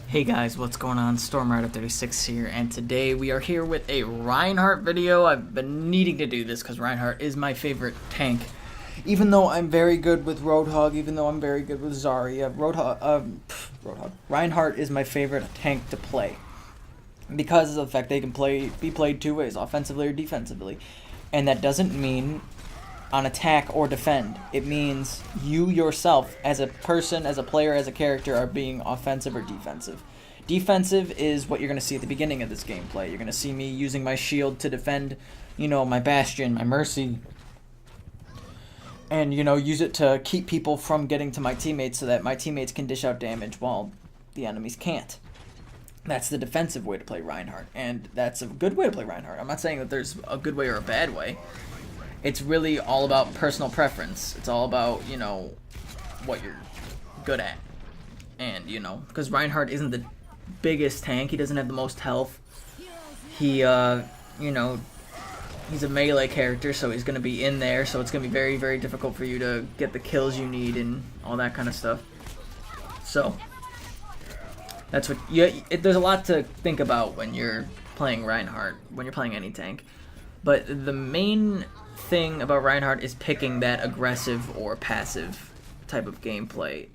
Hey guys, what's going on? StormRider36 here, and today we are here with a Reinhardt video. I've been needing to do this because Reinhardt is my favorite tank. Even though I'm very good with Roadhog, even though I'm very good with Zarya, Reinhardt is my favorite tank to play. Because of the fact they can be played two ways, offensively or defensively. And that doesn't mean on attack or defend. It means you yourself, as a person, as a player, as a character, are being offensive or defensive. Defensive is what you're going to see at the beginning of this gameplay. You're going to see me using my shield to defend, my Bastion, my Mercy. And, use it to keep people from getting to my teammates so that my teammates can dish out damage while the enemies can't. That's the defensive way to play Reinhardt. And that's a good way to play Reinhardt. I'm not saying that there's a good way or a bad way. It's really all about personal preference. It's all about, what you're good at. And, because Reinhardt isn't the biggest tank. He doesn't have the most health. He, he's a melee character, so he's going to be in there. So it's going to be very, very difficult for you to get the kills you need and all that kind of stuff. So, that's what, there's a lot to think about when you're playing Reinhardt, when you're playing any tank. But the main thing about Reinhardt is picking that aggressive or passive type of gameplay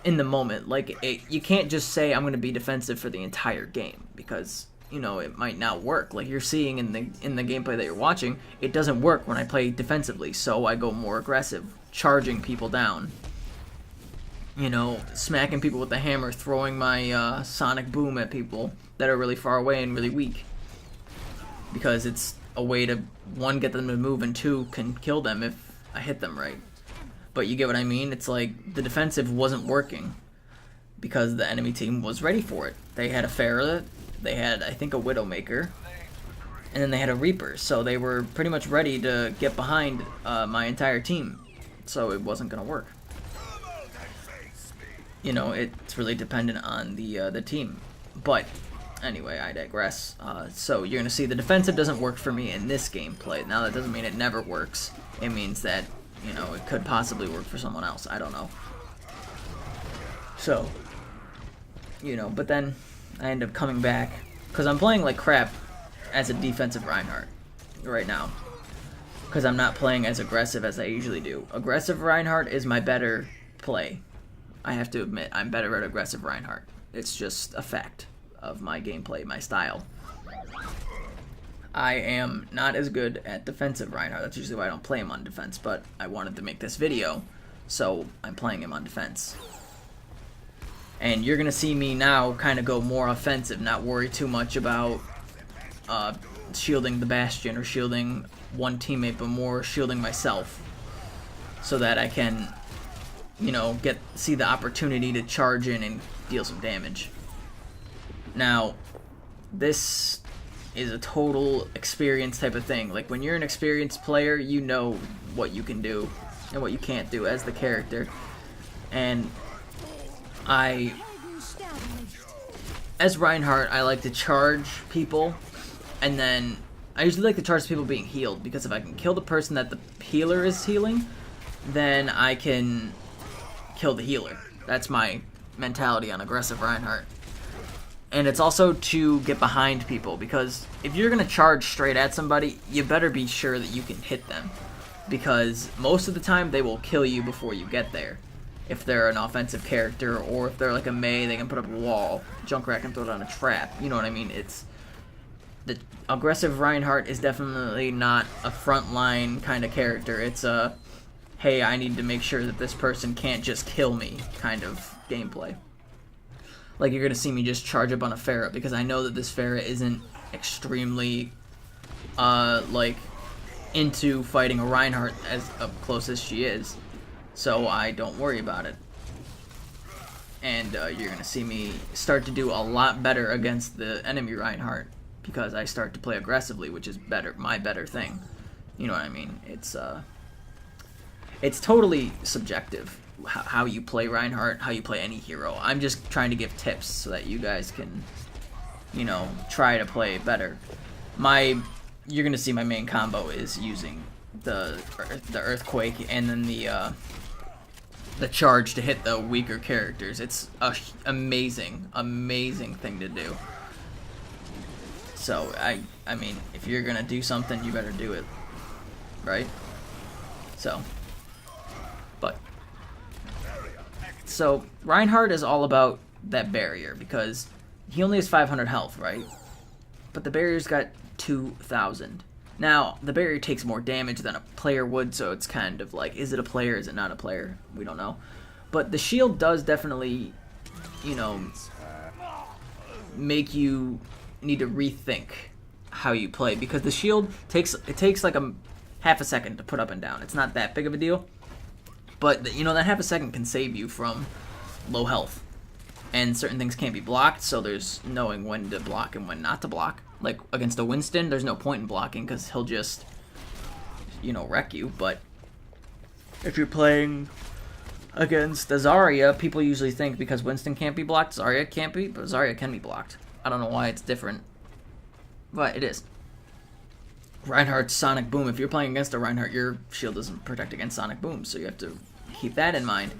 in the moment. Like, you can't just say I'm going to be defensive for the entire game because, it might not work. Like you're seeing in the gameplay that you're watching, it doesn't work when I play defensively, so I go more aggressive, charging people down. Smacking people with the hammer, throwing my sonic boom at people that are really far away and really weak. Because it's a way to, one, get them to move, and two, can kill them if I hit them right. But you get what I mean? It's like the defensive wasn't working because the enemy team was ready for it. They had a Pharah, they had, I think, a Widowmaker, and then they had a Reaper. So they were pretty much ready to get behind my entire team. So it wasn't going to work. It's really dependent on the team. But anyway, I digress. So you're going to see the defensive doesn't work for me in this gameplay. Now that doesn't mean it never works. It means that, it could possibly work for someone else. I don't know. So, but then I end up coming back. Because I'm playing like crap as a defensive Reinhardt right now. Because I'm not playing as aggressive as I usually do. Aggressive Reinhardt is my better play. I have to admit, I'm better at aggressive Reinhardt. It's just a fact of my gameplay, my style. I am not as good at defensive Reinhardt. That's usually why I don't play him on defense, but I wanted to make this video, so I'm playing him on defense. And you're going to see me now kind of go more offensive, not worry too much about shielding the Bastion or shielding one teammate, but more shielding myself so that I can, see the opportunity to charge in and deal some damage. Now, this is a total experience type of thing. Like, when you're an experienced player, you know what you can do and what you can't do as the character. And as Reinhardt, I like to charge people, and then I usually like to charge people being healed, because if I can kill the person that the healer is healing, then I can kill the healer. That's my mentality on aggressive Reinhardt. And it's also to get behind people, because if you're going to charge straight at somebody, you better be sure that you can hit them, because most of the time they will kill you before you get there. If they're an offensive character, or if they're like a Mei, they can put up a wall. Junkrat can throw down a trap. You know what I mean? It's the aggressive Reinhardt is definitely not a frontline kind of character. It's a, hey, I need to make sure that this person can't just kill me kind of gameplay. Like, you're going to see me just charge up on a Pharah, because I know that this Pharah isn't extremely, into fighting a Reinhardt as up close as she is. So I don't worry about it. And you're going to see me start to do a lot better against the enemy Reinhardt, because I start to play aggressively, which is my better thing. You know what I mean? It's totally subjective. How you play Reinhardt, how you play any hero. I'm just trying to give tips so that you guys can, try to play better. You're gonna see my main combo is using the Earthquake and then the the charge to hit the weaker characters. It's a amazing thing to do. So I mean, if you're gonna do something, you better do it, right? So Reinhardt is all about that barrier because he only has 500 health, right? But the barrier's got 2,000. Now, the barrier takes more damage than a player would, so it's kind of like, is it a player, is it not a player? We don't know. But the shield does definitely, you know, make you need to rethink how you play, because the shield takes like a half a second to put up and down. It's not that big of a deal. But, you know, that half a second can save you from low health. And certain things can't be blocked, so there's knowing when to block and when not to block. Like, against a Winston, there's no point in blocking because he'll just, you know, wreck you. But if you're playing against a Zarya, people usually think because Winston can't be blocked, Zarya can't be, but Zarya can be blocked. I don't know why it's different, but it is. Reinhardt's Sonic Boom. If you're playing against a Reinhardt, your shield doesn't protect against Sonic Boom, so you have to keep that in mind.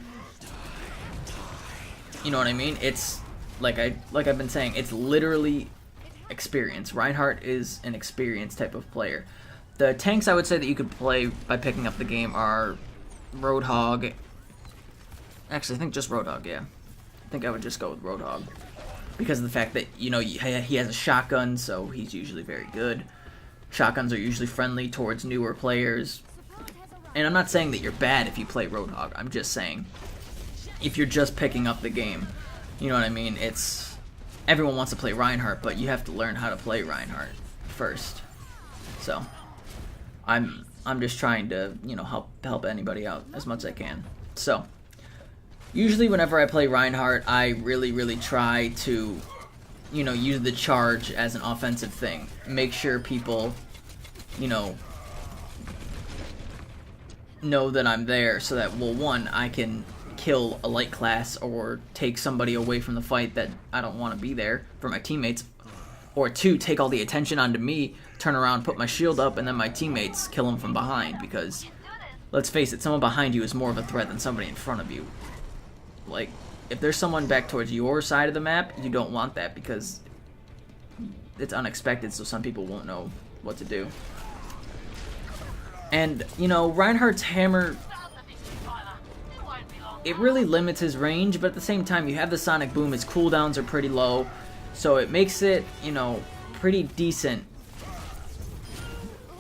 You know what I mean? It's like I've been saying, it's literally experience. Reinhardt is an experience type of player. The tanks I would say that you could play by picking up the game are Roadhog. Actually, I think just Roadhog, yeah. I think I would just go with Roadhog because of the fact that, you know, he has a shotgun, so he's usually very good. Shotguns are usually friendly towards newer players. And I'm not saying that you're bad if you play Roadhog. I'm just saying if you're just picking up the game, you know what I mean? It's everyone wants to play Reinhardt, but you have to learn how to play Reinhardt first. So I'm just trying to, you know, help anybody out as much as I can. So usually whenever I play Reinhardt, I really try to, you know, use the charge as an offensive thing. Make sure people, you know that I'm there so that, well, one, I can kill a light class or take somebody away from the fight that I don't want to be there for my teammates, or two, take all the attention onto me, turn around, put my shield up, and then my teammates kill them from behind, because let's face it, someone behind you is more of a threat than somebody in front of you. Like, if there's someone back towards your side of the map, you don't want that because it's unexpected, so some people won't know what to do. And, you know, Reinhardt's hammer, it really limits his range, but at the same time, you have the Sonic Boom, his cooldowns are pretty low, so it makes it, you know, pretty decent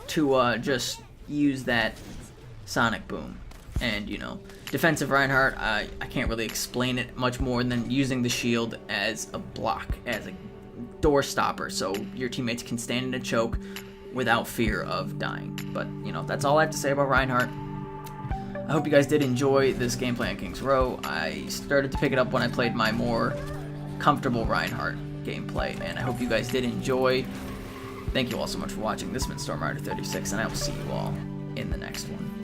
to just use that Sonic Boom. And, you know, defensive Reinhardt, I can't really explain it much more than using the shield as a block, as a door stopper, so your teammates can stand in a choke without fear of dying. But, you know, that's all I have to say about Reinhardt. I hope you guys did enjoy this gameplay on King's Row. I started to pick it up when I played my more comfortable Reinhardt gameplay, and I hope you guys did enjoy. Thank you all so much for watching. This has been Stormrider36, and I will see you all in the next one.